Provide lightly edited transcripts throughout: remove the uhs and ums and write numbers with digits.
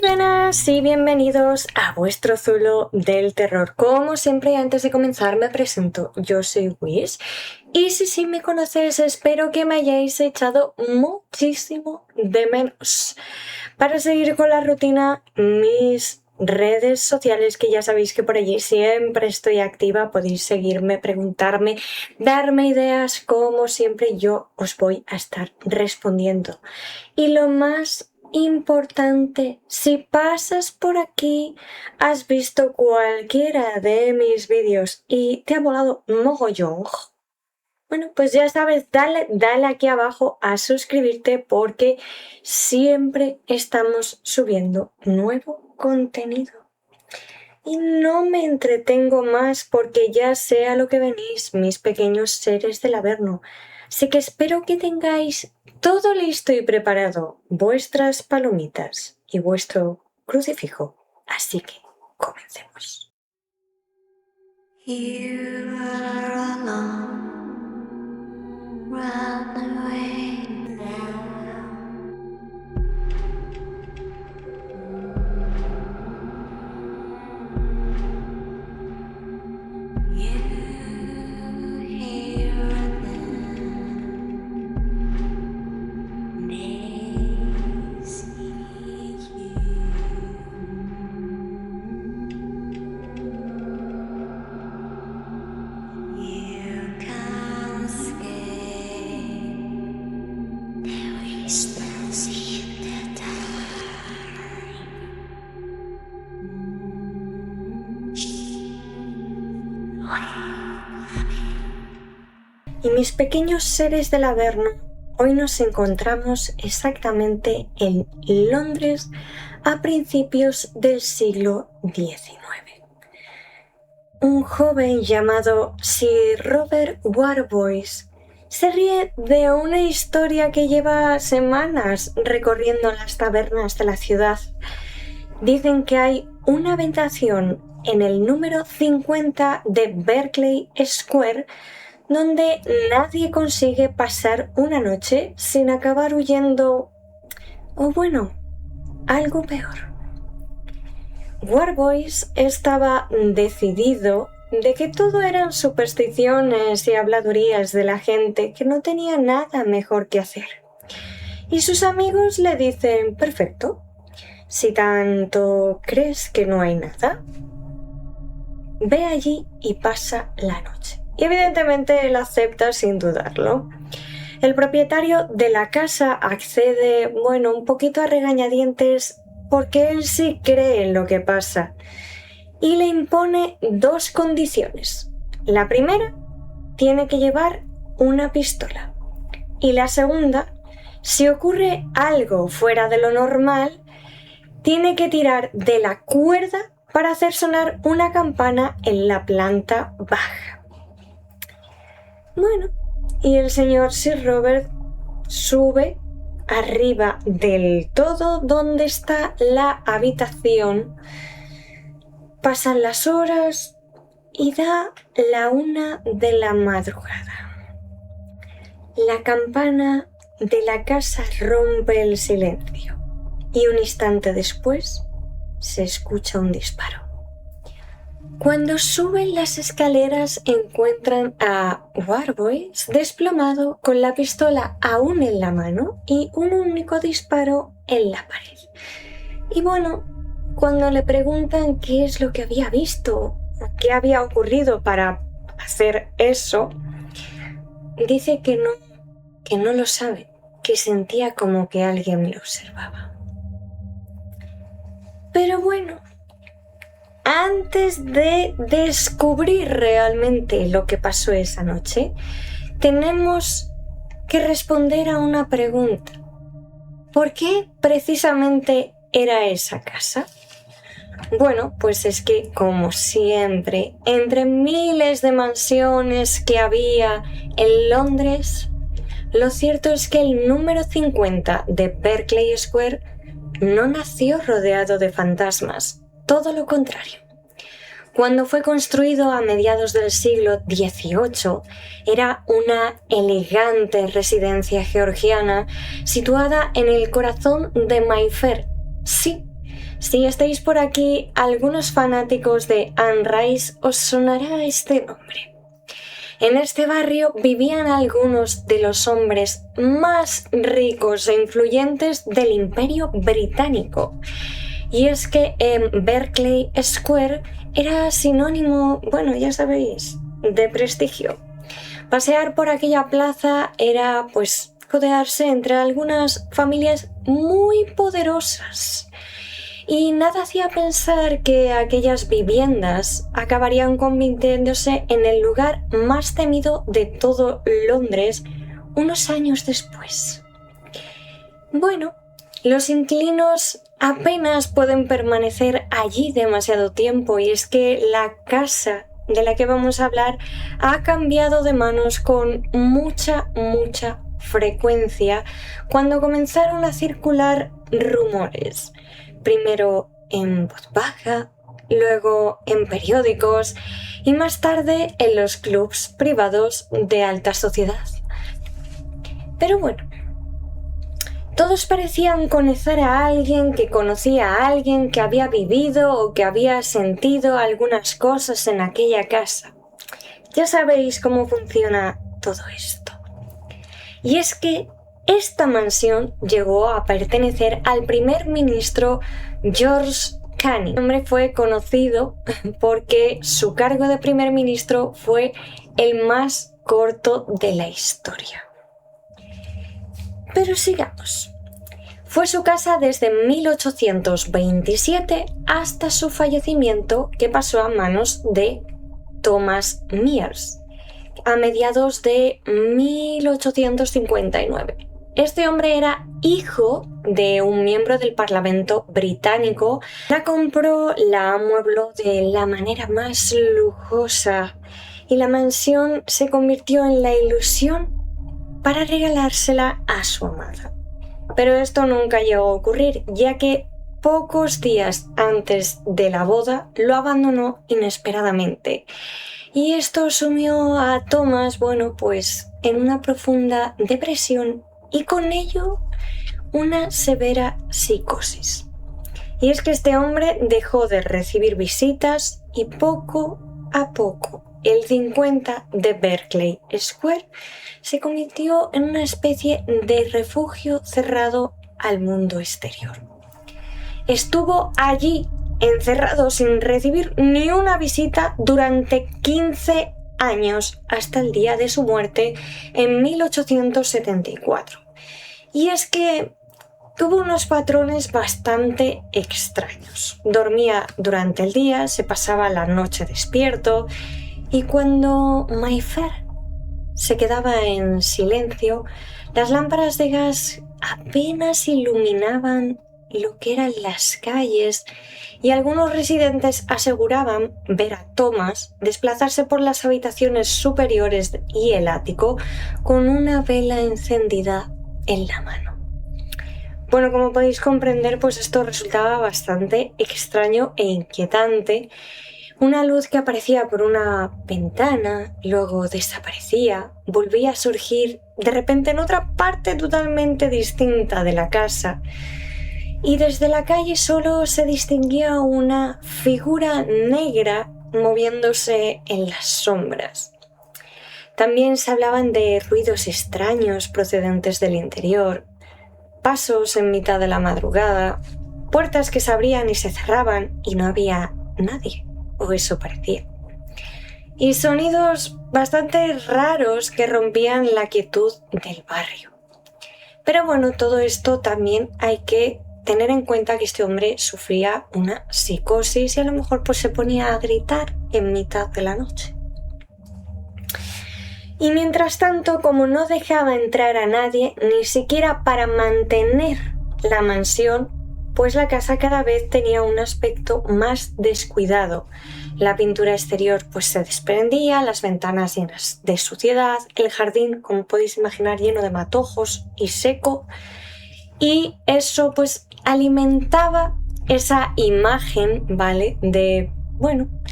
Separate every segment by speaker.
Speaker 1: Buenas y bienvenidos a vuestro Zulo del terror. Como siempre, antes de comenzar me presento. Yo soy Wish y si me conoces, espero que me hayáis echado muchísimo de menos. Para seguir con la rutina, mis redes sociales, que ya sabéis que por allí siempre estoy activa, podéis seguirme, preguntarme, darme ideas, como siempre yo os voy a estar respondiendo. Y lo más importante, si pasas por aquí, has visto cualquiera de mis vídeos y te ha molado mogollón, bueno, pues ya sabes, dale aquí abajo a suscribirte porque siempre estamos subiendo nuevo contenido. Y no me entretengo más porque ya sé a lo que venís, mis pequeños seres del Averno. Así que espero que tengáis todo listo y preparado, vuestras palomitas y vuestro crucifijo. Así que comencemos. You are alone. Run away now. You hear them. They see you. You can't escape. There is nothing in the Y mis pequeños seres del Averno, hoy nos encontramos exactamente en Londres a principios del siglo XIX. Un joven llamado Sir Robert Warboys se ríe de una historia que lleva semanas recorriendo las tabernas de la ciudad. Dicen que hay una habitación en el número 50 de Berkeley Square donde nadie consigue pasar una noche sin acabar huyendo, o bueno, algo peor. Warboys estaba decidido de que todo eran supersticiones y habladurías de la gente que no tenía nada mejor que hacer. Y sus amigos le dicen, perfecto, si tanto crees que no hay nada, ve allí y pasa la noche. Y evidentemente él acepta sin dudarlo. El propietario de la casa accede, un poquito a regañadientes porque él sí cree en lo que pasa y le impone dos condiciones. La primera, tiene que llevar una pistola y la segunda, si ocurre algo fuera de lo normal, tiene que tirar de la cuerda para hacer sonar una campana en la planta baja. Bueno, y el señor Sir Robert sube arriba del todo donde está la habitación. Pasan las horas y da la 1 de la madrugada. La campana de la casa rompe el silencio y un instante después se escucha un disparo. Cuando suben las escaleras encuentran a Warboys desplomado con la pistola aún en la mano y un único disparo en la pared. Y cuando le preguntan qué es lo que había visto, qué había ocurrido para hacer eso, dice que no lo sabe, que sentía como que alguien le observaba. Pero antes de descubrir realmente lo que pasó esa noche, tenemos que responder a una pregunta. ¿Por qué precisamente era esa casa? Bueno, pues es que, como siempre, entre miles de mansiones que había en Londres, lo cierto es que el número 50 de Berkeley Square no nació rodeado de fantasmas. Todo lo contrario. Cuando fue construido a mediados del siglo XVIII, era una elegante residencia georgiana situada en el corazón de Mayfair. Sí, Si estáis por aquí, algunos fanáticos de Anne Rice, os sonará este nombre. En este barrio vivían algunos de los hombres más ricos e influyentes del Imperio Británico. Y es que Berkeley Square era sinónimo, bueno, ya sabéis, de prestigio. Pasear por aquella plaza era, pues, codearse entre algunas familias muy poderosas. Y nada hacía pensar que aquellas viviendas acabarían convirtiéndose en el lugar más temido de todo Londres unos años después. Bueno, los inquilinos apenas pueden permanecer allí demasiado tiempo, y es que la casa de la que vamos a hablar ha cambiado de manos con mucha frecuencia cuando comenzaron a circular rumores. Primero en voz baja, luego en periódicos y más tarde en los clubs privados de alta sociedad. Pero bueno, todos parecían conocer a alguien que conocía a alguien que había vivido o que había sentido algunas cosas en aquella casa. Ya sabéis cómo funciona todo esto. Y es que esta mansión llegó a pertenecer al primer ministro George Canning. El hombre fue conocido porque su cargo de primer ministro fue el más corto de la historia. Pero sigamos. Fue su casa desde 1827 hasta su fallecimiento, que pasó a manos de Thomas Mears a mediados de 1859. Este hombre era hijo de un miembro del Parlamento británico. La compró, la amuebló de la manera más lujosa y la mansión se convirtió en la ilusión para regalársela a su amada. Pero esto nunca llegó a ocurrir, ya que pocos días antes de la boda lo abandonó inesperadamente. Y esto sumió a Thomas, pues en una profunda depresión y con ello una severa psicosis. Y es que este hombre dejó de recibir visitas y poco a poco el 50 de Berkeley Square se convirtió en una especie de refugio cerrado al mundo exterior. Estuvo allí encerrado sin recibir ni una visita durante 15 años hasta el día de su muerte en 1874. Y es que tuvo unos patrones bastante extraños. Dormía durante el día, se pasaba la noche despierto, y cuando Mayfair se quedaba en silencio, las lámparas de gas apenas iluminaban lo que eran las calles, y algunos residentes aseguraban ver a Thomas desplazarse por las habitaciones superiores y el ático con una vela encendida en la mano. Bueno, como podéis comprender, pues esto resultaba bastante extraño e inquietante. Una luz que aparecía por una ventana, luego desaparecía, volvía a surgir de repente en otra parte totalmente distinta de la casa. Y desde la calle solo se distinguía una figura negra moviéndose en las sombras. También se hablaban de ruidos extraños procedentes del interior, pasos en mitad de la madrugada, puertas que se abrían y se cerraban y no había nadie, o eso parecía. Y sonidos bastante raros que rompían la quietud del barrio. Pero bueno, todo esto también hay que tener en cuenta que este hombre sufría una psicosis y a lo mejor pues se ponía a gritar en mitad de la noche. Y mientras tanto, como no dejaba entrar a nadie, ni siquiera para mantener la mansión, pues la casa cada vez tenía un aspecto más descuidado. La pintura exterior pues se desprendía, las ventanas llenas de suciedad, el jardín, como podéis imaginar, lleno de matojos y seco. Y eso pues alimentaba esa imagen, ¿vale? De,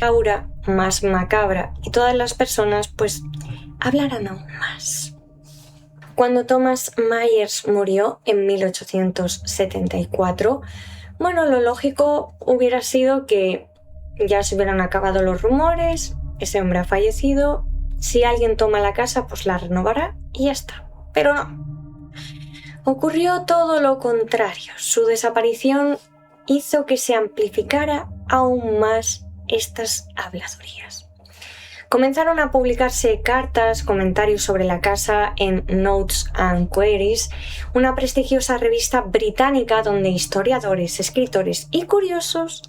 Speaker 1: aura más macabra, y todas las personas pues hablaran aún más. Cuando Thomas Myers murió en 1874, Bueno, lo lógico hubiera sido que ya se hubieran acabado los rumores, ese hombre ha fallecido, si alguien toma la casa pues la renovará y ya está. Pero no. Ocurrió todo lo contrario. Su desaparición hizo que se amplificara aún más estas habladurías. Comenzaron a publicarse cartas, comentarios sobre la casa en Notes and Queries, una prestigiosa revista británica donde historiadores, escritores y curiosos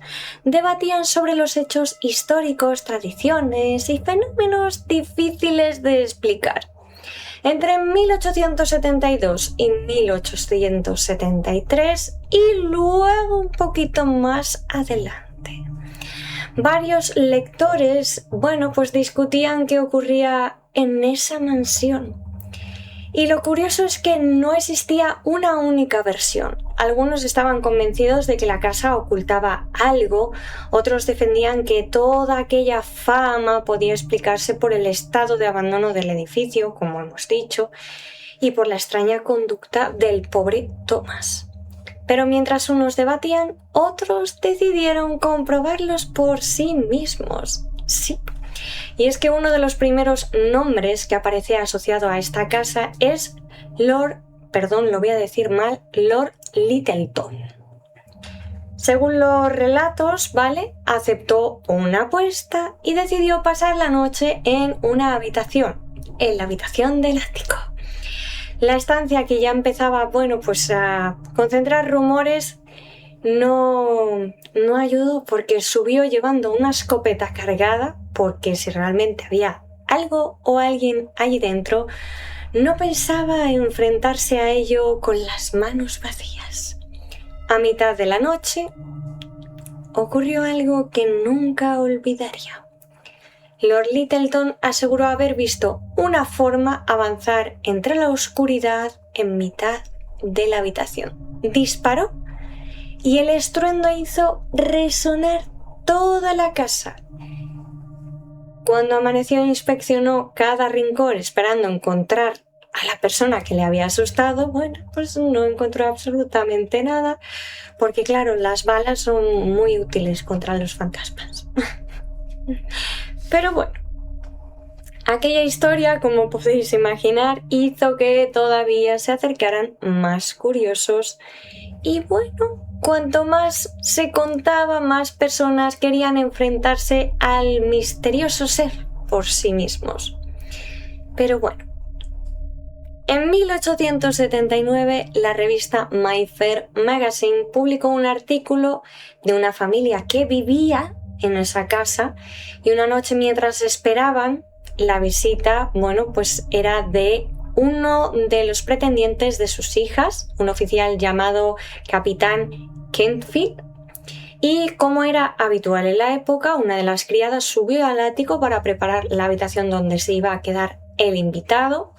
Speaker 1: debatían sobre los hechos históricos, tradiciones y fenómenos difíciles de explicar. Entre 1872 y 1873 y luego un poquito más adelante. Varios lectores, pues discutían qué ocurría en esa mansión. Y lo curioso es que no existía una única versión. Algunos estaban convencidos de que la casa ocultaba algo, otros defendían que toda aquella fama podía explicarse por el estado de abandono del edificio, como hemos dicho, y por la extraña conducta del pobre Thomas. Pero mientras unos debatían, otros decidieron comprobarlos por sí mismos. Sí. Y es que uno de los primeros nombres que aparece asociado a esta casa es Lord Lyttelton. Según los relatos, aceptó una apuesta y decidió pasar la noche en una habitación, en la habitación del ático. La estancia que ya empezaba, a concentrar rumores no ayudó porque subió llevando una escopeta cargada, porque si realmente había algo o alguien allí dentro, no pensaba enfrentarse a ello con las manos vacías. A mitad de la noche ocurrió algo que nunca olvidaría. Lord Lyttelton aseguró haber visto una forma avanzar entre la oscuridad en mitad de la habitación. Disparó y el estruendo hizo resonar toda la casa. Cuando amaneció inspeccionó cada rincón esperando encontrar a la persona que le había asustado. No encontró absolutamente nada porque claro, las balas son muy útiles contra los fantasmas. Pero aquella historia, como podéis imaginar, hizo que todavía se acercaran más curiosos y cuanto más se contaba, más personas querían enfrentarse al misterioso ser por sí mismos. Pero en 1879 la revista My Fair Magazine publicó un artículo de una familia que vivía en esa casa y una noche mientras esperaban la visita, era de uno de los pretendientes de sus hijas, un oficial llamado Capitán Kentfield, y como era habitual en la época, una de las criadas subió al ático para preparar la habitación donde se iba a quedar el invitado.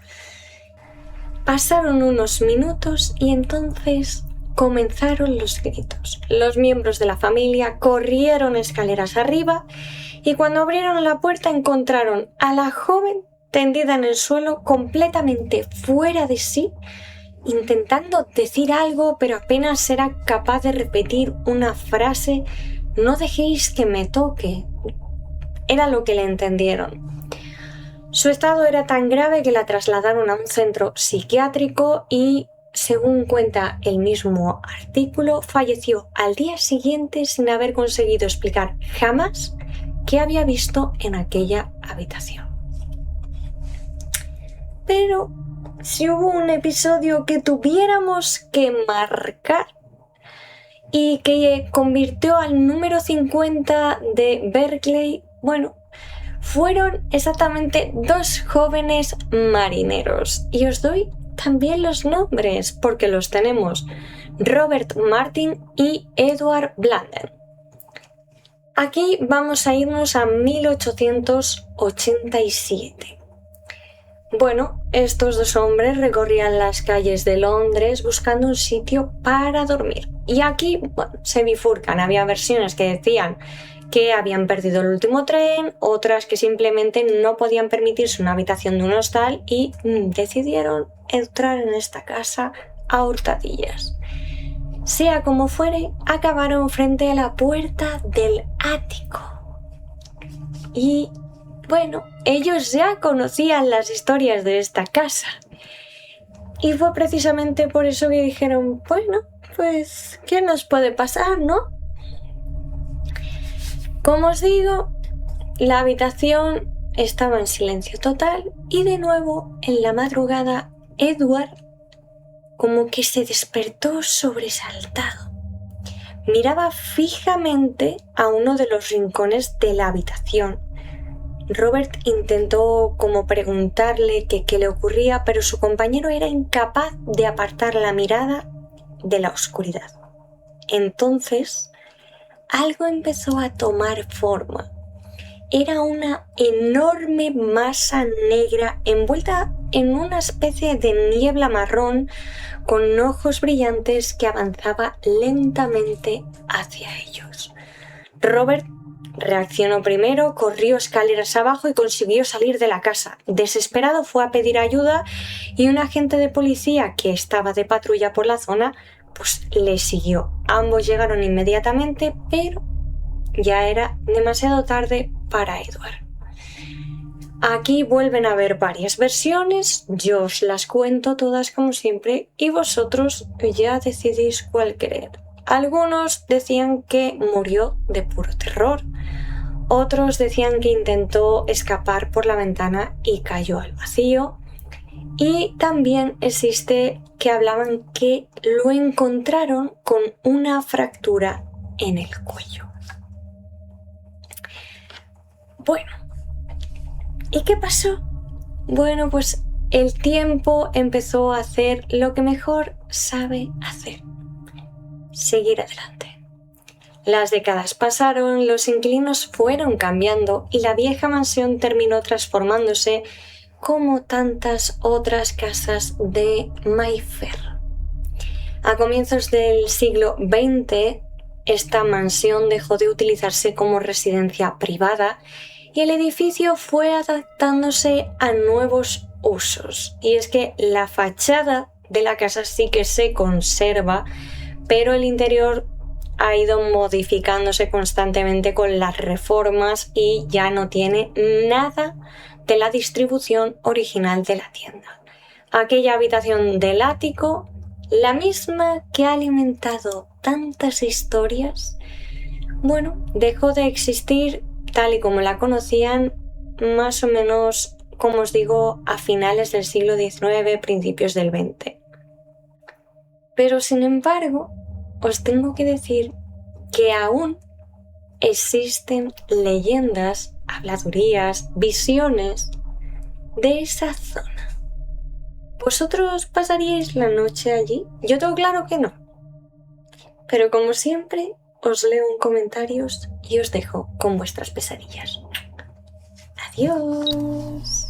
Speaker 1: Pasaron unos minutos y entonces comenzaron los gritos. Los miembros de la familia corrieron escaleras arriba y cuando abrieron la puerta encontraron a la joven tendida en el suelo completamente fuera de sí, intentando decir algo pero apenas era capaz de repetir una frase: "No dejéis que me toque". Era lo que le entendieron. Su estado era tan grave que la trasladaron a un centro psiquiátrico y, según cuenta el mismo artículo, falleció al día siguiente sin haber conseguido explicar jamás qué había visto en aquella habitación. Pero si hubo un episodio que tuviéramos que marcar y que convirtió al número 50 de Berkeley, fueron exactamente 2 jóvenes marineros. Y os doy también los nombres porque los tenemos: Robert Martin y Edward Blunden. Aquí vamos a irnos a 1887. Estos 2 hombres recorrían las calles de Londres buscando un sitio para dormir. Y aquí se bifurcan. Había versiones que decían que habían perdido el último tren, otras que simplemente no podían permitirse una habitación de un hostal y decidieron entrar en esta casa a hurtadillas. Sea como fuere, acabaron frente a la puerta del ático. Y bueno, ellos ya conocían las historias de esta casa. Y fue precisamente por eso que dijeron, bueno, pues, ¿qué nos puede pasar, no? Como os digo, la habitación estaba en silencio total y de nuevo, en la madrugada, Edward como que se despertó sobresaltado. Miraba fijamente a uno de los rincones de la habitación. Robert intentó como preguntarle qué le ocurría, pero su compañero era incapaz de apartar la mirada de la oscuridad. Entonces, algo empezó a tomar forma. Era una enorme masa negra envuelta en una especie de niebla marrón con ojos brillantes que avanzaba lentamente hacia ellos. Robert reaccionó primero, corrió escaleras abajo y consiguió salir de la casa. Desesperado fue a pedir ayuda y un agente de policía que estaba de patrulla por la zona pues le siguió. Ambos llegaron inmediatamente, pero ya era demasiado tarde para Edward. Aquí vuelven a haber varias versiones, yo os las cuento todas como siempre y vosotros ya decidís cuál creer. Algunos decían que murió de puro terror, otros decían que intentó escapar por la ventana y cayó al vacío, y también existe que hablaban que lo encontraron con una fractura en el cuello. Bueno, ¿y qué pasó? Bueno, pues el tiempo empezó a hacer lo que mejor sabe hacer: seguir adelante. Las décadas pasaron, los inquilinos fueron cambiando y la vieja mansión terminó transformándose como tantas otras casas de Mayfair. A comienzos del siglo XX, esta mansión dejó de utilizarse como residencia privada y el edificio fue adaptándose a nuevos usos. Y es que la fachada de la casa sí que se conserva, pero el interior ha ido modificándose constantemente con las reformas y ya no tiene nada de la distribución original de la tienda. Aquella habitación del ático, la misma que ha alimentado tantas historias, bueno, dejó de existir tal y como la conocían, más o menos, como os digo, a finales del siglo XIX, principios del XX. Pero sin embargo, os tengo que decir que aún existen leyendas, habladurías, visiones de esa zona. ¿Vosotros pasaríais la noche allí? Yo tengo claro que no. Pero como siempre, os leo en comentarios y os dejo con vuestras pesadillas. Adiós.